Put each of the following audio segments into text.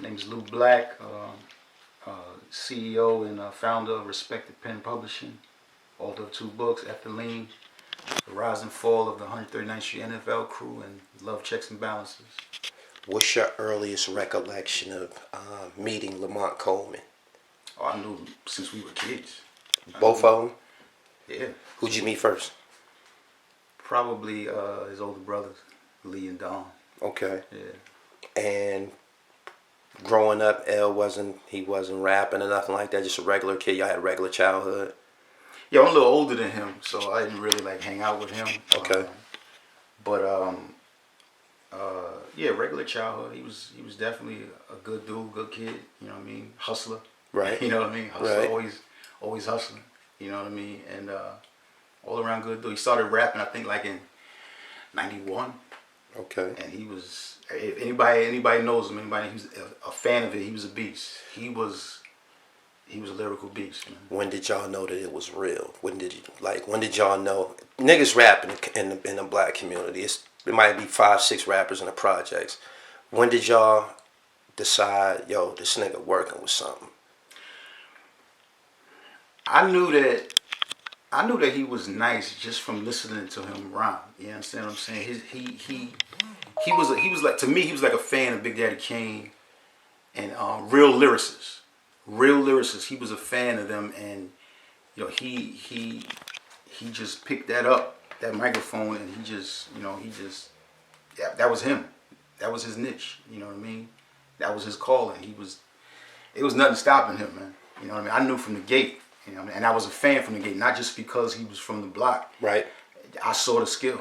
name's Lou Black, CEO and founder of Respected Pen Publishing, author of 2 books, ETHYLENE, The Rise and Fall of the 139th Street NFL Crew, and Love, Checks, and Balances. What's your earliest recollection of meeting Lamont Coleman? Oh, I knew him since we were kids. Both of them? Yeah. Who'd you meet first? Probably his older brothers, Lee and Don. Okay. Yeah. And growing up, wasn't rapping or nothing like that, just a regular kid. Y'all had a regular childhood? Yeah, I'm a little older than him, so I didn't really like hang out with him. Okay. Yeah, regular childhood. He was definitely a good dude, good kid. You know what I mean? Hustler. Right. You know what I mean? Hustler, Right. always hustling. You know what I mean? And all around good dude. He started rapping, I think, like in '91. Okay. And he was, if anybody knows him, anybody who's a fan of it, he was a beast. He was a lyrical beast, man. When did y'all know that it was real? When did y'all know niggas rapping in the black community? It might be 5, 6 rappers in the projects. When did y'all decide, yo, this nigga working with something? I knew that he was nice just from listening to him rhyme. You understand what I'm saying? He was like, to me, he was like a fan of Big Daddy Kane and real lyricists. He was a fan of them, and you know, he just picked that microphone, and yeah, that was him. That was his niche. You know what I mean? That was his calling. It was nothing stopping him, man. You know what I mean? I knew from the gate. You know what I mean? And I was a fan from the gate, not just because he was from the block. Right. I saw the skill.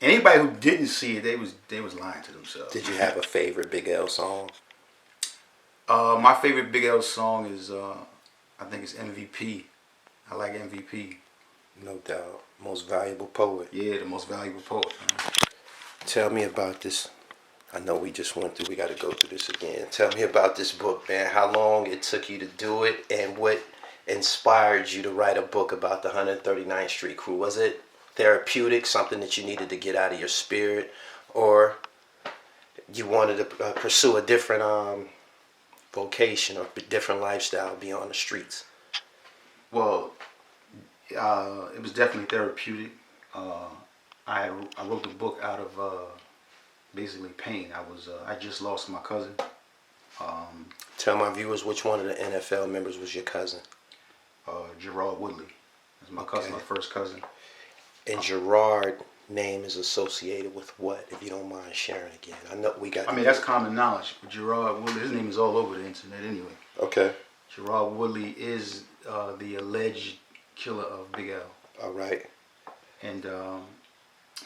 Anybody who didn't see it, they was lying to themselves. Did you have a favorite Big L song? My favorite Big L song is, I think it's MVP. I like MVP. No doubt. Most Valuable Poet. Yeah, the Most Valuable Poet. Man. Tell me about this. I know we just went through, we got to go through this again. Tell me about this book, man. How long it took you to do it, and what inspired you to write a book about the 139th Street Crew? Was it therapeutic, something that you needed to get out of your spirit, or you wanted to pursue a different vocation or different lifestyle beyond the streets? Well, it was definitely therapeutic. I wrote the book out of basically pain. I just lost my cousin. Tell my viewers which one of the NFL members was your cousin. Gerard Woodley. That's my cousin, my first cousin. And Gerard name is associated with what, if you don't mind sharing again? I know we got. I mean, that's common knowledge. But Gerard Woodley, his name is all over the internet anyway. Okay. Gerard Woodley is the alleged killer of Big L. All right. And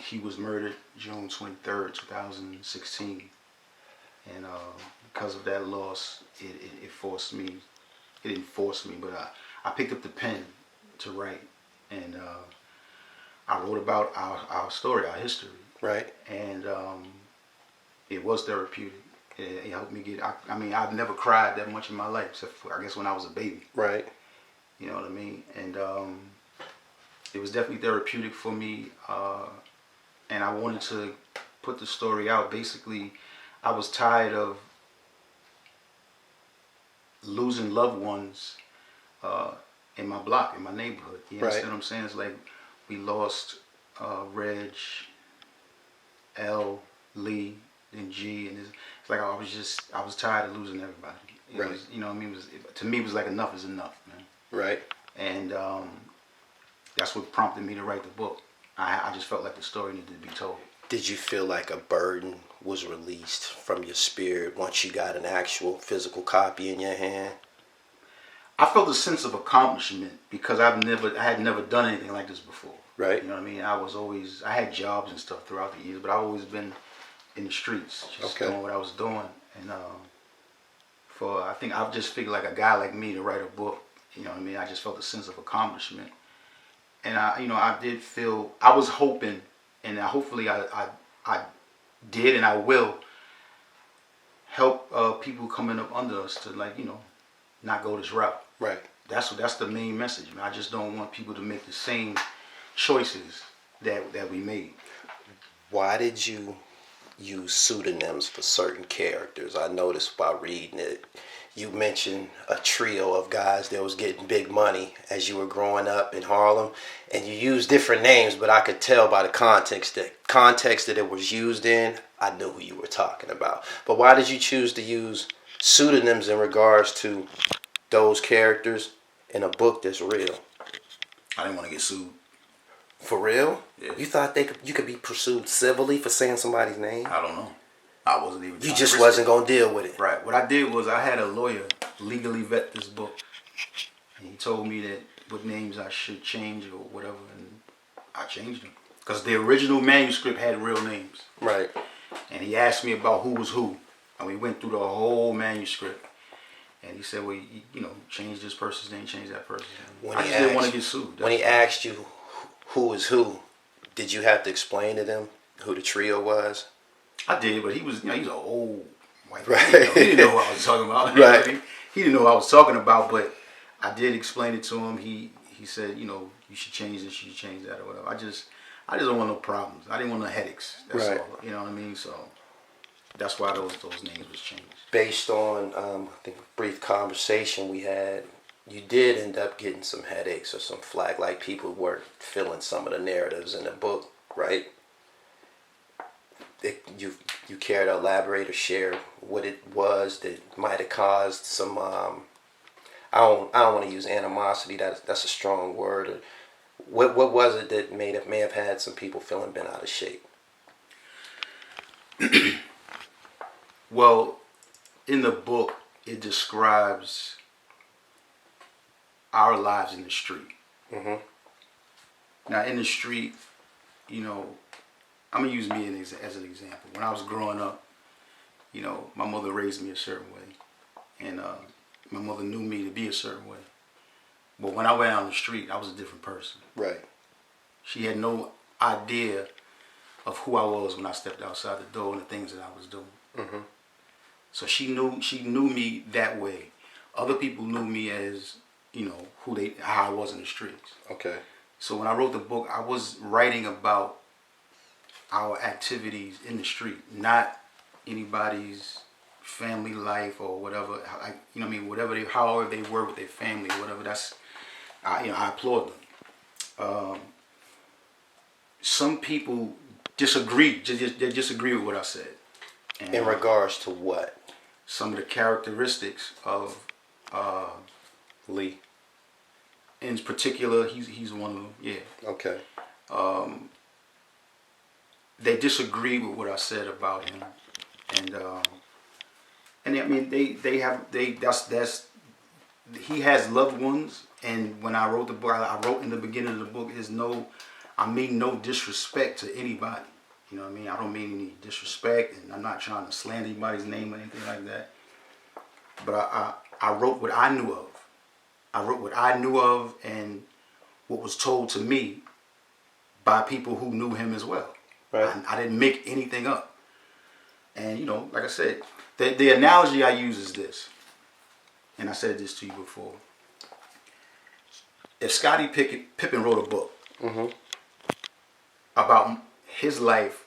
he was murdered June 23rd, 2016. And because of that loss, it forced me. It didn't force me, but I picked up the pen to write, and I wrote about our story, our history. Right. And it was therapeutic. It helped me get. I mean, I've never cried that much in my life, except for, I guess, when I was a baby. Right. You know what I mean? And it was definitely therapeutic for me. And I wanted to put the story out. Basically, I was tired of losing loved ones in my block, in my neighborhood. You understand what I'm saying? It's like we lost Reg, L, Lee, and G, and it's like I was tired of losing everybody. It was, you know what I mean? To me, it was like enough is enough, man. Right. And that's what prompted me to write the book. I just felt like the story needed to be told. Did you feel like a burden was released from your spirit once you got an actual physical copy in your hand? I felt a sense of accomplishment because I had never done anything like this before. Right. You know what I mean? I had jobs and stuff throughout the years, but I've always been in the streets, just doing what I was doing. And I think I've just figured like a guy like me to write a book. You know what I mean? I just felt a sense of accomplishment. And I did feel, I was hoping, and hopefully I did, and I will help people coming up under us to, like, not go this route. Right. That's the main message, man. I just don't want people to make the same choices that we made. Why did you use pseudonyms for certain characters. I noticed by reading it, you mentioned a trio of guys that was getting big money as you were growing up in Harlem, and you used different names, but I could tell by the context that it was used in, I knew who you were talking about. But why did you choose to use pseudonyms in regards to those characters in a book that's real? I didn't want to get sued. For real? Yeah. You thought you could be pursued civilly for saying somebody's name? I don't know. I wasn't even. You just wasn't gonna deal with it. Right. What I did was I had a lawyer legally vet this book, and he told me that what names I should change or whatever, and I changed them because the original manuscript had real names. Right. And he asked me about who was who, and we went through the whole manuscript. And he said, "Well, change this person's name, change that person's name." I just didn't want to get sued. When he asked you who is who, did you have to explain to them who the trio was? I did, but he was, he's an old white man. Right. He didn't know what I was talking about. Right. He didn't know what I was talking about, but I did explain it to him. He said, you should change this, you should change that, or whatever. I just don't want no problems. I didn't want no headaches. That's right. all. You know what I mean? So that's why those names was changed. Based on I think a brief conversation we had, you did end up getting some headaches or some flack, like people weren't feeling some of the narratives in the book, right? You care to elaborate or share what it was that might have caused some I don't want to use animosity, that's a strong word. What was it that may have had some people feeling bent out of shape? Well, in the book it describes our lives in the street. Mm-hmm. Now in the street, I'm going to use me as an example. When I was growing up, my mother raised me a certain way. And my mother knew me to be a certain way. But when I went out on the street, I was a different person. Right. She had no idea of who I was when I stepped outside the door and the things that I was doing. Mm-hmm. So she knew me that way. Other people knew me as, how I was in the streets. Okay. So when I wrote the book, I was writing about our activities in the street, not anybody's family life or whatever. Whatever however they were with their family, whatever. That's, I applaud them. Some people disagree. They disagree with what I said. And, in regards to what? Some of the characteristics of Lee. In particular, he's one of them. Yeah. Okay. They disagree with what I said about him, and I mean that's he has loved ones, and when I wrote the book, I wrote in the beginning of the book, I mean no disrespect to anybody. You know what I mean? I don't mean any disrespect, and I'm not trying to slander anybody's name or anything like that. But I wrote what I knew of. I wrote what I knew of and what was told to me by people who knew him as well. Right. I didn't make anything up. And, like I said, the analogy I use is this. And I said this to you before. If Scottie Pippen wrote a book mm-hmm. about his life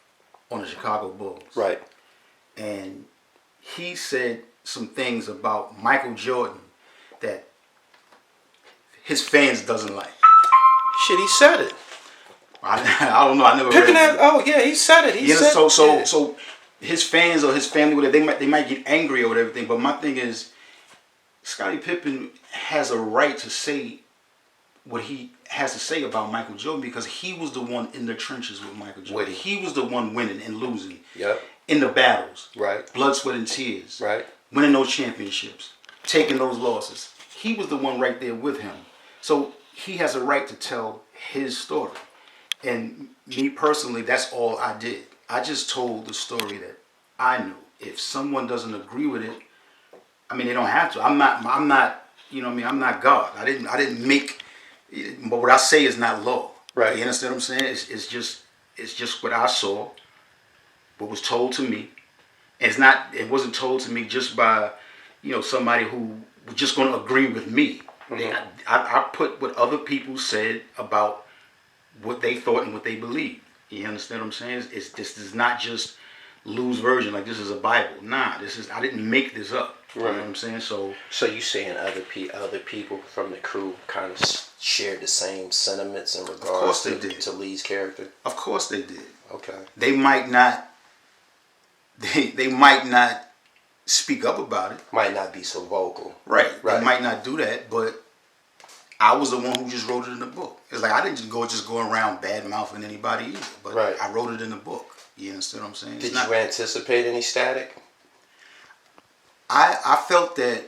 on the Chicago Bulls. Right. And he said some things about Michael Jordan that his fans doesn't like. Shit, he said it. I don't know. I never Pippen read it. Oh yeah, he said it. He said so his fans or his family, whatever, they might get angry or whatever. But my thing is, Scottie Pippen has a right to say what he has to say about Michael Jordan because he was the one in the trenches with Michael Jordan. He was the one winning and losing. Yep. In the battles. Right. Blood, sweat, and tears. Right. Winning those championships, taking those losses. He was the one right there with him. So he has a right to tell his story. And me personally, that's all I did. I just told the story that I knew. If someone doesn't agree with it, I mean, they don't have to. I'm not, I'm not God. I didn't make, but what I say is not law. Right. You understand what I'm saying? It's just what I saw, what was told to me. It wasn't told to me just by, somebody who was just going to agree with me. Mm-hmm. I put what other people said about what they thought and what they believed. You understand what I'm saying? This is not just loose version, like this is a Bible. Nah, I didn't make this up. You know what I'm saying? So you saying other people from the crew kind of shared the same sentiments in regards to Lee's character? Of course they did. Okay. They might not. They might not speak up about it. Might not be so vocal. Right. They might not do that, but I was the one who just wrote it in the book. It's like I didn't just go around bad mouthing anybody either. But I wrote it in the book. You understand what I'm saying? Did you anticipate any static? I felt that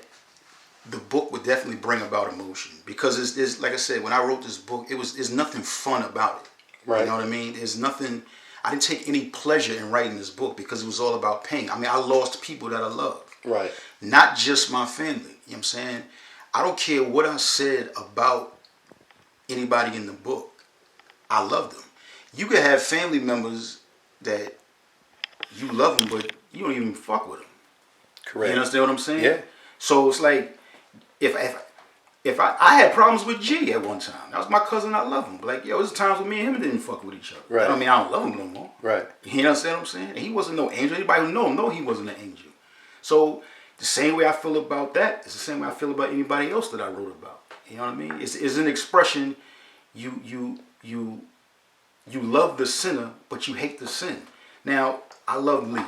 the book would definitely bring about emotion because it's like I said, when I wrote this book, there's nothing fun about it. Right. You know what I mean? There's nothing. I didn't take any pleasure in writing this book because it was all about pain. I mean, I lost people that I loved. Right. Not just my family. You know what I'm saying? I don't care what I said about anybody in the book. I love them. You could have family members that you love them, but you don't even fuck with them. Correct. You understand what I'm saying? Yeah. So it's like, if I had problems with G at one time. That was my cousin. I love him. Like, yo, there's times when me and him didn't fuck with each other. Right. I mean, I don't love him no more. Right. You understand what I'm saying? And he wasn't no angel. Anybody who know him know he wasn't an angel. So the same way I feel about that is the same way I feel about anybody else that I wrote about. You know what I mean? It's an expression. You love the sinner, but you hate the sin. Now, I love Lee.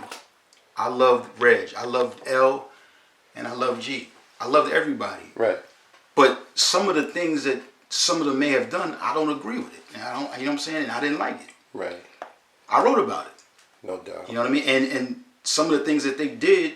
I loved Reg. I loved L, and I loved G. I loved everybody. Right. But some of the things that some of them may have done, I don't agree with it. And I don't. You know what I'm saying? And I didn't like it. Right. I wrote about it. No doubt. You know what I mean? And some of the things that they did,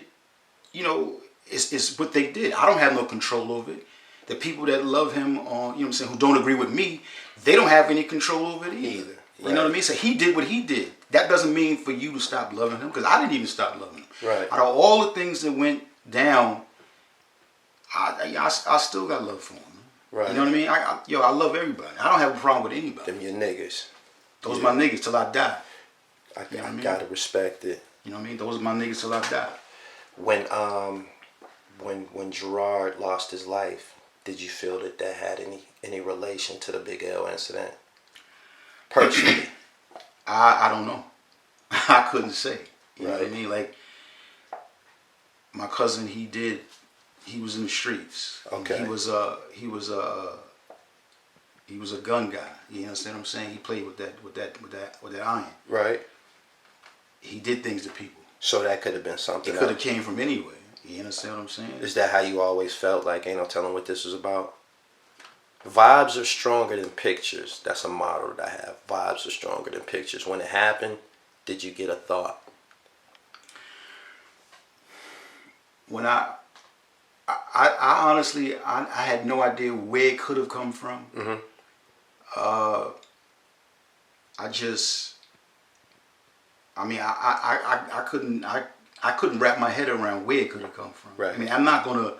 you know, it's what they did. I don't have no control over it. The people that love him, you know what I'm saying, who don't agree with me, they don't have any control over it either. You know what I mean? So he did what he did. That doesn't mean for you to stop loving him, because I didn't even stop loving him. Right. Out of all the things that went down, I still got love for him. Right. You know what I mean? I love everybody. I don't have a problem with anybody. Them your niggas. Those are my niggas till I die. I gotta respect it. You know what I mean? Those are my niggas till I die. When Gerard lost his life, did you feel that had any relation to the Big L incident? Personally. I don't know. I couldn't say. You know what I mean? Like, my cousin, he was in the streets. Okay. He was a gun guy. You understand what I'm saying? He played with that iron. Right. He did things to people. So that could have been something. It could have came from anywhere. You understand what I'm saying? Is that how you always felt? Like, ain't no telling what this was about? Vibes are stronger than pictures. That's a motto that I have. Vibes are stronger than pictures. When it happened, did you get a thought? When I honestly, I had no idea where it could have come from. Mm-hmm. I couldn't wrap my head around where it could have come from. Right. I mean, I'm not gonna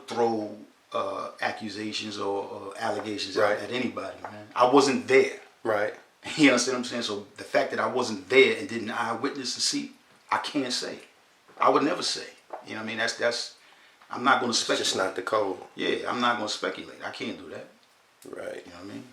throw accusations or allegations out at anybody, man. I wasn't there. Right. You understand what I'm saying? So the fact that I wasn't there and didn't eyewitness and see, I can't say. I would never say. You know what I mean? That's I'm not gonna speculate. It's just not the code. Yeah, I'm not gonna speculate. I can't do that. Right. You know what I mean?